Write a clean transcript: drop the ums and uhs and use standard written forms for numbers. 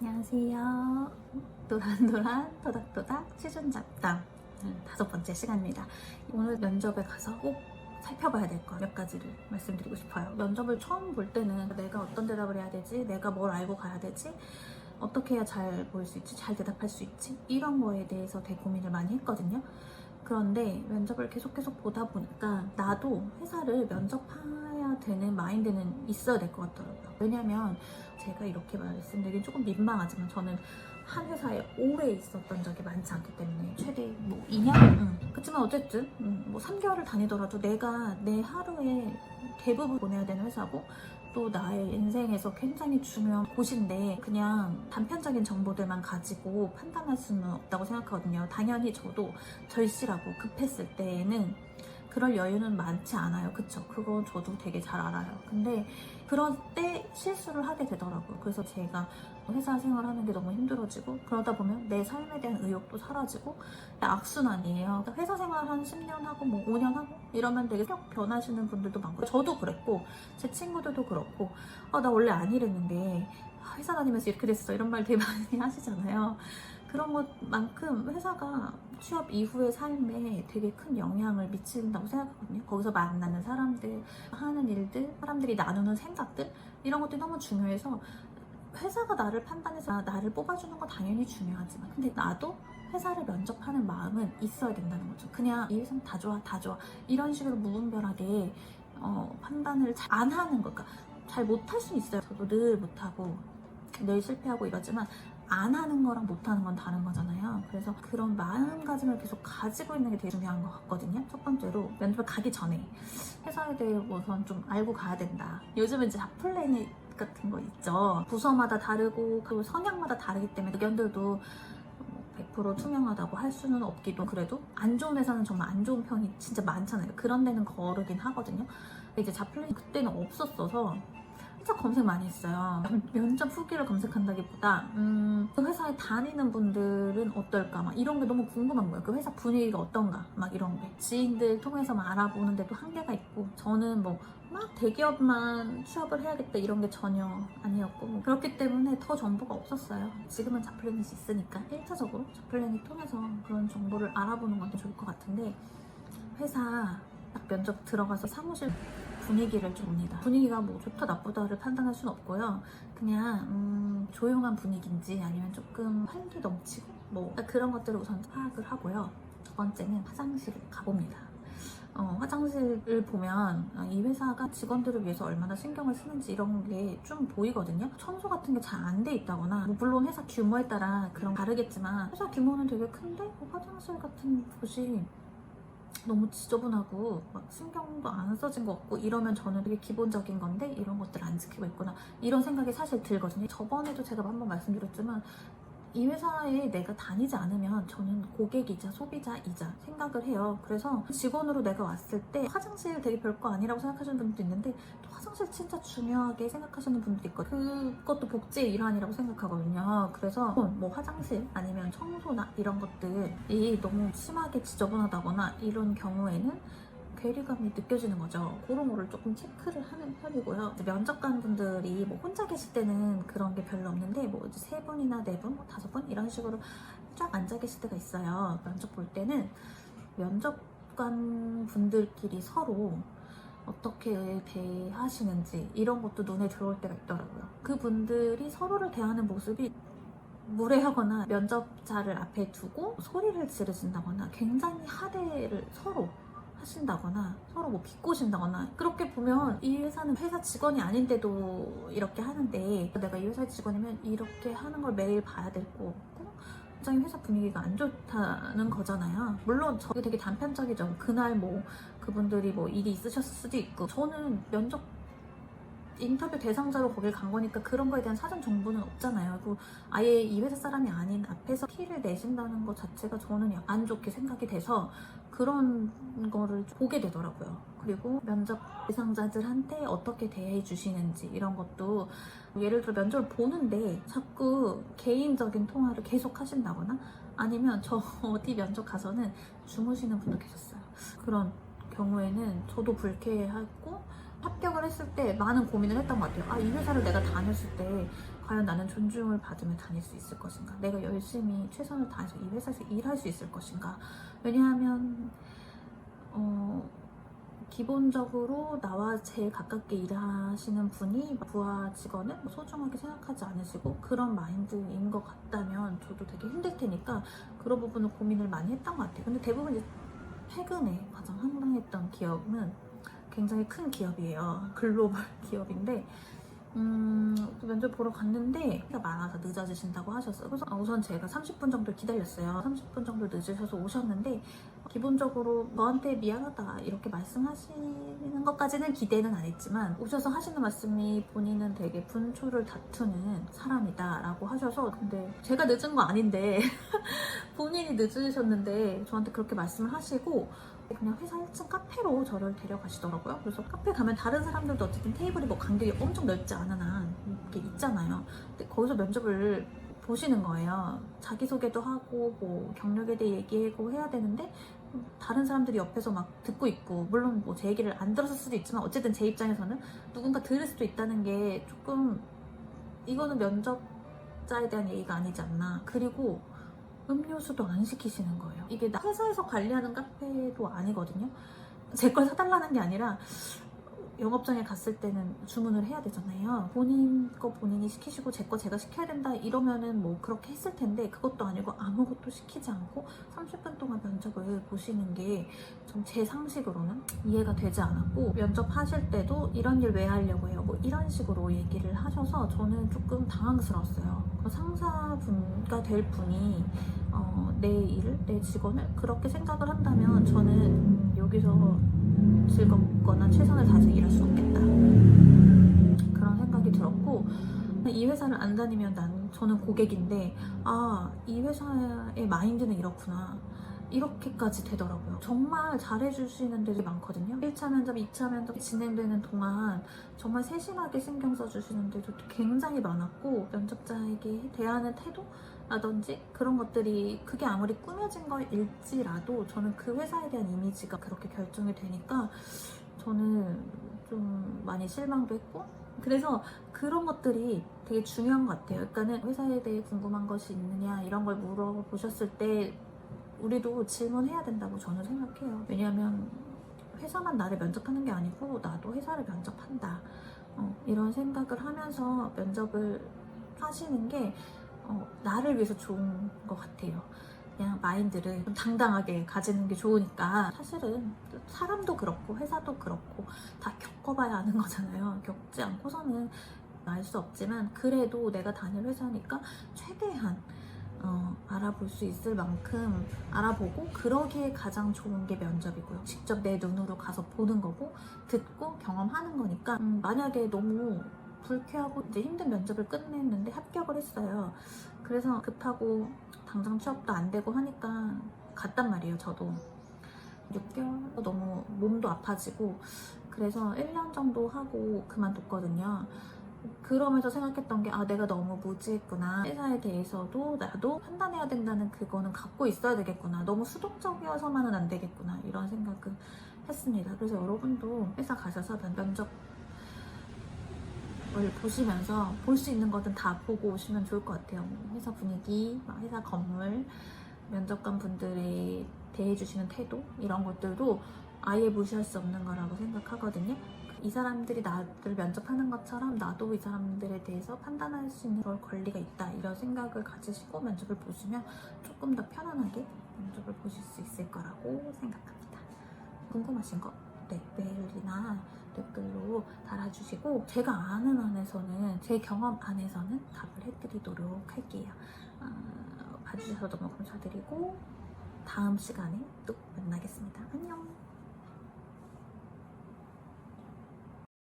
안녕하세요. 노란노란 토닥토닥 시즌 잡담 5번째 시간입니다. 오늘 면접에 가서 꼭 살펴봐야 될 거 몇 가지를 말씀드리고 싶어요. 면접을 처음 볼 때는 내가 어떤 대답을 해야 되지? 내가 뭘 알고 가야 되지? 어떻게 해야 잘 보일 수 있지? 잘 대답할 수 있지? 이런 거에 대해서 되게 고민을 많이 했거든요. 그런데 면접을 계속 보다 보니까 나도 회사를 면접해야 되는 마인드는 있어야 될 것 같더라고요. 왜냐면 제가 이렇게 말씀드리긴 조금 민망하지만 저는 한 회사에 오래 있었던 적이 많지 않기 때문에 최대 뭐 2년? 그렇지만 어쨌든 뭐 3개월을 다니더라도 내가 내 하루에 대부분 보내야 되는 회사고 또 나의 인생에서 굉장히 중요한 곳인데 그냥 단편적인 정보들만 가지고 판단할 수는 없다고 생각하거든요. 당연히 저도 절실하고 급했을 때에는 그럴 여유는 많지 않아요. 그쵸? 그건 저도 되게 잘 알아요. 근데 그럴 때 실수를 하게 되더라고요. 그래서 제가 회사 생활하는 게 너무 힘들어지고 그러다 보면 내 삶에 대한 의욕도 사라지고 악순환이에요. 회사 생활 한 10년 하고 뭐 5년 하고 이러면 되게 쭉 변하시는 분들도 많고 저도 그랬고 제 친구들도 그렇고 나 원래 안 이랬는데 회사 다니면서 이렇게 됐어 이런 말 되게 많이 하시잖아요. 그런 것만큼 회사가 취업 이후의 삶에 되게 큰 영향을 미친다고 생각하거든요. 거기서 만나는 사람들, 하는 일들, 사람들이 나누는 생각들 이런 것들이 너무 중요해서 회사가 나를 판단해서 나를 뽑아주는 건 당연히 중요하지만 근데 나도 회사를 면접하는 마음은 있어야 된다는 거죠. 그냥 이 회사는 다 좋아 이런 식으로 무분별하게 판단을 잘 안 하는 거. 그러니까 잘 못할 수 있어요. 저도 늘 못하고 늘 실패하고 이러지만 안 하는 거랑 못하는 건 다른 거잖아요. 그래서 그런 마음가짐을 계속 가지고 있는 게 되게 중요한 것 같거든요. 첫 번째로 면접을 가기 전에 회사에 대해 우선 좀 알고 가야 된다. 요즘은 이제 플래닛 같은 거 있죠. 부서마다 다르고 그리고 성향마다 다르기 때문에 의견들도 100% 투명하다고 할 수는 없기도 그래도 안 좋은 회사는 정말 안 좋은 평이 진짜 많잖아요. 그런 데는 거르긴 하거든요. 근데 이제 자플랜이 그때는 없었어서 진짜 검색 많이 했어요. 면접 후기를 검색한다기보다 그 회사에 다니는 분들은 어떨까 막 이런 게 너무 궁금한 거예요. 그 회사 분위기가 어떤가 막 이런 게 지인들 통해서만 알아보는데도 한계가 있고 저는 뭐 막 대기업만 취업을 해야겠다 이런 게 전혀 아니었고 그렇기 때문에 더 정보가 없었어요. 지금은 자플래닛이 있으니까 1차적으로 자플래닛 통해서 그런 정보를 알아보는 것도 좋을 것 같은데 회사 딱 면접 들어가서 사무실 분위기를 좀 봅니다. 분위기가 뭐 좋다 나쁘다를 판단할 수는 없고요. 그냥 조용한 분위기인지 아니면 조금 활기 넘치고 뭐 그런 것들을 우선 파악을 하고요. 두 번째는 화장실을 가봅니다. 화장실을 보면 이 회사가 직원들을 위해서 얼마나 신경을 쓰는지 이런 게 좀 보이거든요. 청소 같은 게 잘 안 돼 있다거나 뭐 물론 회사 규모에 따라 그런 다르겠지만 회사 규모는 되게 큰데 화장실 같은 곳이 너무 지저분하고 막 신경도 안 써진 것 같고 이러면 저는 되게 기본적인 건데 이런 것들을 안 지키고 있구나 이런 생각이 사실 들거든요. 저번에도 제가 한번 말씀드렸지만 이 회사에 내가 다니지 않으면 저는 고객이자 소비자이자 생각을 해요. 그래서 직원으로 내가 왔을 때 화장실 되게 별거 아니라고 생각하시는 분도 있는데 또 화장실 진짜 중요하게 생각하시는 분도 있거든요. 그것도 복지의 일환이라고 생각하거든요. 그래서 뭐 화장실 아니면 청소나 이런 것들이 너무 심하게 지저분하다거나 이런 경우에는 괴리감이 느껴지는 거죠. 그런 거를 조금 체크를 하는 편이고요. 면접관 분들이 뭐 혼자 계실 때는 그런 게 별로 없는데 뭐 이제 3분이나 4분, 뭐 5분 이런 식으로 쫙 앉아 계실 때가 있어요. 면접 볼 때는 면접관 분들끼리 서로 어떻게 대하시는지 이런 것도 눈에 들어올 때가 있더라고요. 그분들이 서로를 대하는 모습이 무례하거나 면접자를 앞에 두고 소리를 지르신다거나 굉장히 하대를 서로 하신다거나 서로 뭐 비꼬신다거나 그렇게 보면 이 회사는 회사 직원이 아닌데도 이렇게 하는데 내가 이 회사 직원이면 이렇게 하는 걸 매일 봐야 될 거고 굉장히 회사 분위기가 안 좋다는 거잖아요. 물론 저게 되게 단편적이죠. 그날 뭐 그분들이 뭐 일이 있으셨을 수도 있고 저는 면접 인터뷰 대상자로 거길 간 거니까 그런 거에 대한 사전 정보는 없잖아요. 그리고 아예 이 회사 사람이 아닌 앞에서 티를 내신다는 것 자체가 저는 안 좋게 생각이 돼서 그런 거를 보게 되더라고요. 그리고 면접 대상자들한테 어떻게 대해 주시는지 이런 것도 예를 들어 면접을 보는데 자꾸 개인적인 통화를 계속 하신다거나 아니면 저 어디 면접 가서는 주무시는 분도 계셨어요. 그런 경우에는 저도 불쾌하고 합격을 했을 때 많은 고민을 했던 것 같아요. 이 회사를 내가 다녔을 때 과연 나는 존중을 받으며 다닐 수 있을 것인가? 내가 열심히 최선을 다해서 이 회사에서 일할 수 있을 것인가? 왜냐하면 기본적으로 나와 제일 가깝게 일하시는 분이 부하 직원을 소중하게 생각하지 않으시고 그런 마인드인 것 같다면 저도 되게 힘들 테니까 그런 부분을 고민을 많이 했던 것 같아요. 근데 대부분 이제 최근에 가장 황당했던 기업은 굉장히 큰 기업이에요. 글로벌 기업인데 면접 보러 갔는데 많아서 늦어지신다고 하셨어요. 그래서 우선 제가 30분 정도 기다렸어요. 30분 정도 늦으셔서 오셨는데 기본적으로 저한테 미안하다 이렇게 말씀하시는 것까지는 기대는 안 했지만 오셔서 하시는 말씀이 본인은 되게 분초를 다투는 사람이다 라고 하셔서 근데 제가 늦은 거 아닌데 본인이 늦으셨는데 저한테 그렇게 말씀을 하시고 그냥 회사 1층 카페로 저를 데려가시더라고요. 그래서 카페 가면 다른 사람들도 어쨌든 테이블이 뭐 간격이 엄청 넓지 않은 한 이렇게 있잖아요. 근데 거기서 면접을 보시는 거예요. 자기소개도 하고 뭐 경력에 대해 얘기하고 해야 되는데 다른 사람들이 옆에서 막 듣고 있고 물론 뭐 제 얘기를 안 들었을 수도 있지만 어쨌든 제 입장에서는 누군가 들을 수도 있다는 게 조금 이거는 면접자에 대한 예의가 아니지 않나. 그리고 음료수도 안 시키시는 거예요. 이게 회사에서 관리하는 카페도 아니거든요. 제 걸 사달라는 게 아니라 영업장에 갔을 때는 주문을 해야 되잖아요. 본인 거 본인이 시키시고 제 거 제가 시켜야 된다 이러면은 뭐 그렇게 했을 텐데 그것도 아니고 아무것도 시키지 않고 30분 동안 면접을 보시는 게 좀 제 상식으로는 이해가 되지 않았고 면접하실 때도 이런 일 왜 하려고 해요? 뭐 이런 식으로 얘기를 하셔서 저는 조금 당황스러웠어요. 상사분가 될 분이 내 일을, 내 직원을 그렇게 생각을 한다면 저는 여기서 즐겁거나 최선을 다해서 일할 수 없겠다 그런 생각이 들었고 이 회사를 안 다니면 저는 고객인데 이 회사의 마인드는 이렇구나 이렇게까지 되더라고요. 정말 잘해주시는 데도 많거든요. 1차 면접, 2차 면접 진행되는 동안 정말 세심하게 신경 써주시는 데도 굉장히 많았고 면접자에게 대하는 태도? 라든지 그런 것들이 그게 아무리 꾸며진 거일지라도 저는 그 회사에 대한 이미지가 그렇게 결정이 되니까 저는 좀 많이 실망도 했고 그래서 그런 것들이 되게 중요한 것 같아요. 그러니까는 회사에 대해 궁금한 것이 있느냐 이런 걸 물어보셨을 때 우리도 질문해야 된다고 저는 생각해요. 왜냐하면 회사만 나를 면접하는 게 아니고 나도 회사를 면접한다 이런 생각을 하면서 면접을 하시는 게 나를 위해서 좋은 것 같아요. 그냥 마인드를 좀 당당하게 가지는 게 좋으니까 사실은 사람도 그렇고 회사도 그렇고 다 겪어봐야 아는 거잖아요. 겪지 않고서는 알 수 없지만 그래도 내가 다닐 회사니까 최대한 알아볼 수 있을 만큼 알아보고 그러기에 가장 좋은 게 면접이고요. 직접 내 눈으로 가서 보는 거고 듣고 경험하는 거니까 만약에 너무 불쾌하고 이제 힘든 면접을 끝냈는데 합격을 했어요. 그래서 급하고 당장 취업도 안 되고 하니까 갔단 말이에요. 저도 6개월 너무 몸도 아파지고 그래서 1년 정도 하고 그만뒀거든요. 그러면서 생각했던 게 내가 너무 무지했구나. 회사에 대해서도 나도 판단해야 된다는 그거는 갖고 있어야 되겠구나. 너무 수동적이어서만은 안 되겠구나. 이런 생각을 했습니다. 그래서 여러분도 회사 가셔서 면접 보시면서 볼 수 있는 것은 다 보고 오시면 좋을 것 같아요. 회사 분위기, 회사 건물, 면접관 분들의 대해주시는 태도 이런 것들도 아예 무시할 수 없는 거라고 생각하거든요. 이 사람들이 나를 면접하는 것처럼 나도 이 사람들에 대해서 판단할 수 있는 그럴 권리가 있다 이런 생각을 가지시고 면접을 보시면 조금 더 편안하게 면접을 보실 수 있을 거라고 생각합니다. 궁금하신 거? 네, 메일이나 댓글로 달아주시고 제가 아는 안에서는 제 경험 안에서는 답을 해드리도록 할게요. 봐주셔서 너무 감사드리고 다음 시간에 또 만나겠습니다. 안녕.